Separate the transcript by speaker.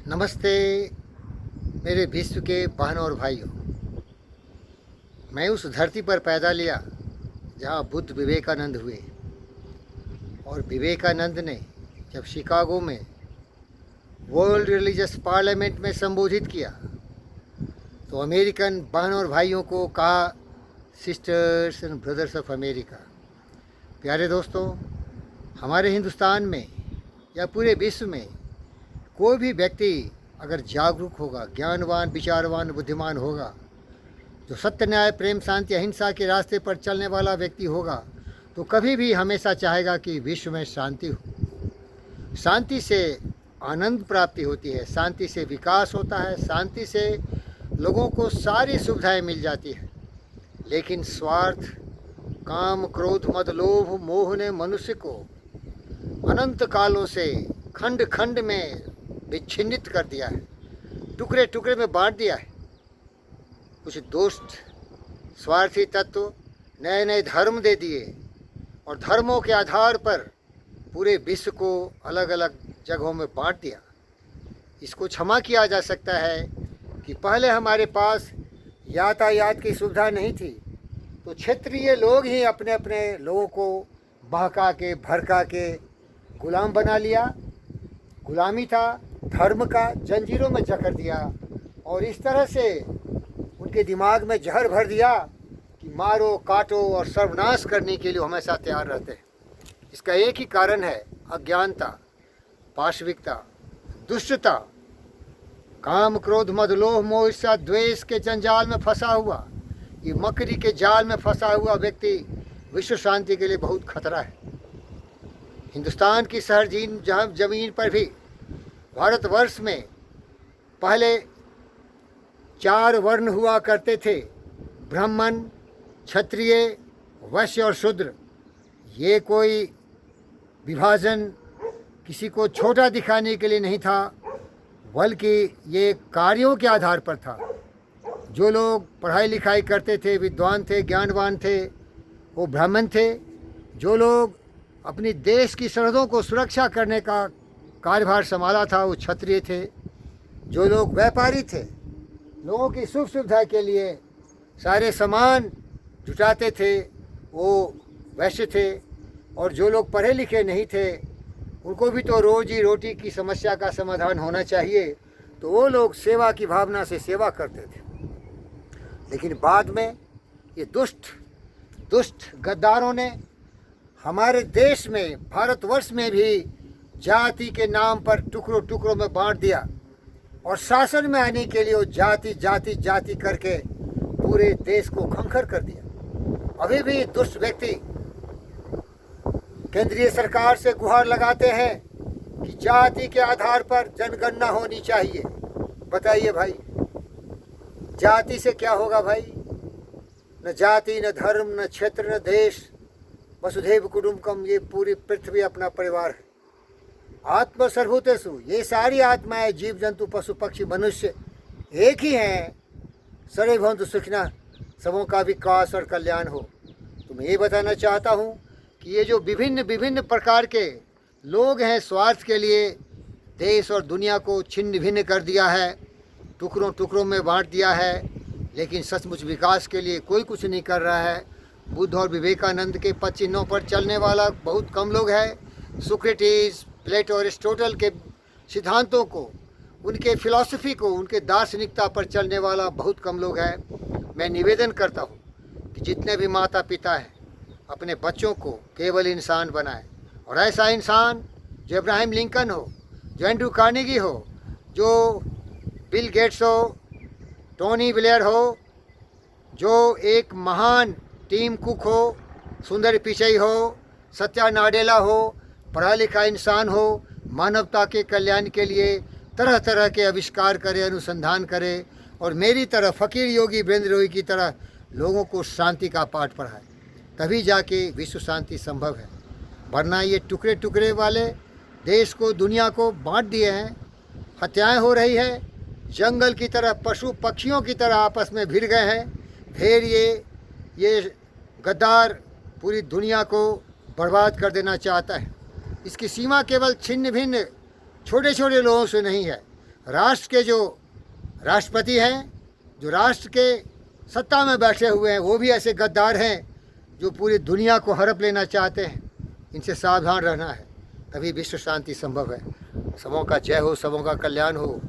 Speaker 1: नमस्ते मेरे विश्व के बहनों और भाइयों। मैं उस धरती पर पैदा लिया जहाँ बुद्ध विवेकानंद हुए, और विवेकानंद ने जब शिकागो में वर्ल्ड रिलीजियस पार्लियामेंट में संबोधित किया तो अमेरिकन बहनों और भाइयों को कहा, sisters and brothers of America. प्यारे दोस्तों, हमारे हिंदुस्तान में या पूरे विश्व में कोई भी व्यक्ति अगर जागरूक होगा, ज्ञानवान, विचारवान, बुद्धिमान होगा, जो सत्य, न्याय, प्रेम, शांति, अहिंसा के रास्ते पर चलने वाला व्यक्ति होगा, तो कभी भी हमेशा चाहेगा कि विश्व में शांति हो। शांति से आनंद प्राप्ति होती है, शांति से विकास होता है, शांति से लोगों को सारी सुविधाएं मिल जाती है। लेकिन स्वार्थ, काम, क्रोध, मद, लोभ, मोह ने मनुष्य को अनंत कालों से खंड खंड में विच्छिन्नित कर दिया है, टुकड़े टुकड़े में बांट दिया है। कुछ दुष्ट स्वार्थी तत्व नए नए धर्म दे दिए और धर्मों के आधार पर पूरे विश्व को अलग अलग जगहों में बांट दिया। इसको क्षमा किया जा सकता है कि पहले हमारे पास यातायात की सुविधा नहीं थी, तो क्षेत्रीय लोग ही अपने अपने लोगों को बहका के भड़का के गुलाम बना लिया। गुलामी था धर्म का, जंजीरों में जकड़ दिया और इस तरह से उनके दिमाग में जहर भर दिया कि मारो, काटो और सर्वनाश करने के लिए हमेशा तैयार रहते हैं। इसका एक ही कारण है अज्ञानता, पाशविकता, दुष्टता, काम, क्रोध, मद, लोभ, मोह, ईर्ष्या, द्वेष के जंजाल में फंसा हुआ, ये मकड़ी के जाल में फंसा हुआ व्यक्ति विश्व शांति के लिए बहुत खतरा है। हिंदुस्तान की सरजीन जमीन पर भी, भारतवर्ष में पहले 4 वर्ण हुआ करते थे, ब्राह्मण, क्षत्रिय, वैश्य और शूद्र। ये कोई विभाजन किसी को छोटा दिखाने के लिए नहीं था, बल्कि ये कार्यों के आधार पर था। जो लोग पढ़ाई लिखाई करते थे, विद्वान थे, ज्ञानवान थे, वो ब्राह्मण थे। जो लोग अपनी देश की सरहदों को सुरक्षा करने का कार्यभार संभाला था, वो क्षत्रिय थे। जो लोग व्यापारी थे, लोगों की सुख सुविधा के लिए सारे सामान जुटाते थे, वो वैश्य थे। और जो लोग पढ़े लिखे नहीं थे, उनको भी तो रोजी रोटी की समस्या का समाधान होना चाहिए, तो वो लोग सेवा की भावना से सेवा करते थे। लेकिन बाद में ये दुष्ट गद्दारों ने हमारे देश में, भारतवर्ष में भी जाति के नाम पर टुकड़ों टुकड़ों में बांट दिया और शासन में आने के लिए वो जाति जाति जाति करके पूरे देश को खंखर कर दिया। अभी भी दुष्ट व्यक्ति केंद्रीय सरकार से गुहार लगाते हैं कि जाति के आधार पर जनगणना होनी चाहिए। बताइए भाई, जाति से क्या होगा भाई? न जाति, न धर्म, न क्षेत्र, न देश, वसुधैव कुटुंबकम, ये पूरी पृथ्वी अपना परिवार है। आत्मा सर्वभूतेषु, ये सारी आत्माएं, जीव जंतु, पशु पक्षी, मनुष्य एक ही हैं। सर्वे भवन्तु सुखिनः, सबों का विकास और कल्याण हो। तो मैं ये बताना चाहता हूँ कि ये जो विभिन्न विभिन्न प्रकार के लोग हैं, स्वार्थ के लिए देश और दुनिया को छिन्न भिन्न कर दिया है, टुकड़ों टुकड़ों में बांट दिया है, लेकिन सचमुच विकास के लिए कोई कुछ नहीं कर रहा है। बुद्ध और विवेकानंद के पद चिन्हों पर चलने वाला बहुत कम लोग हैं। सुक्रेटिस, प्लेटो और एरिस्टोटल के सिद्धांतों को, उनके फिलॉसफी को, उनके दार्शनिकता पर चलने वाला बहुत कम लोग हैं। मैं निवेदन करता हूँ कि जितने भी माता पिता हैं, अपने बच्चों को केवल इंसान बनाएं, और ऐसा इंसान जो अब्राहम लिंकन हो, जो एंड्रू कार्नेगी हो, जो बिल गेट्स हो, टोनी ब्लेयर हो, जो एक महान टीम कुक हो, सुंदर पिचई हो, सत्या नाडेला हो, पढ़ा लिखा इंसान हो, मानवता के कल्याण के लिए तरह तरह के आविष्कार करे, अनुसंधान करे, और मेरी तरह फ़कीर योगी वीरेंद्र रोही की तरह लोगों को शांति का पाठ पढ़ाए। तभी जाके विश्व शांति संभव है। वरना ये टुकड़े टुकड़े वाले देश को, दुनिया को बांट दिए हैं। हत्याएं हो रही है, जंगल की तरह, पशु पक्षियों की तरह आपस में भिड़ गए हैं। फिर ये गद्दार पूरी दुनिया को बर्बाद कर देना चाहता है। इसकी सीमा केवल छिन्न भिन्न छोटे छोटे लोगों से नहीं है, राष्ट्र के जो राष्ट्रपति हैं, जो राष्ट्र के सत्ता में बैठे हुए हैं, वो भी ऐसे गद्दार हैं जो पूरी दुनिया को हड़प लेना चाहते हैं। इनसे सावधान रहना है, तभी विश्व शांति संभव है। सबों का जय हो, सबों का कल्याण हो।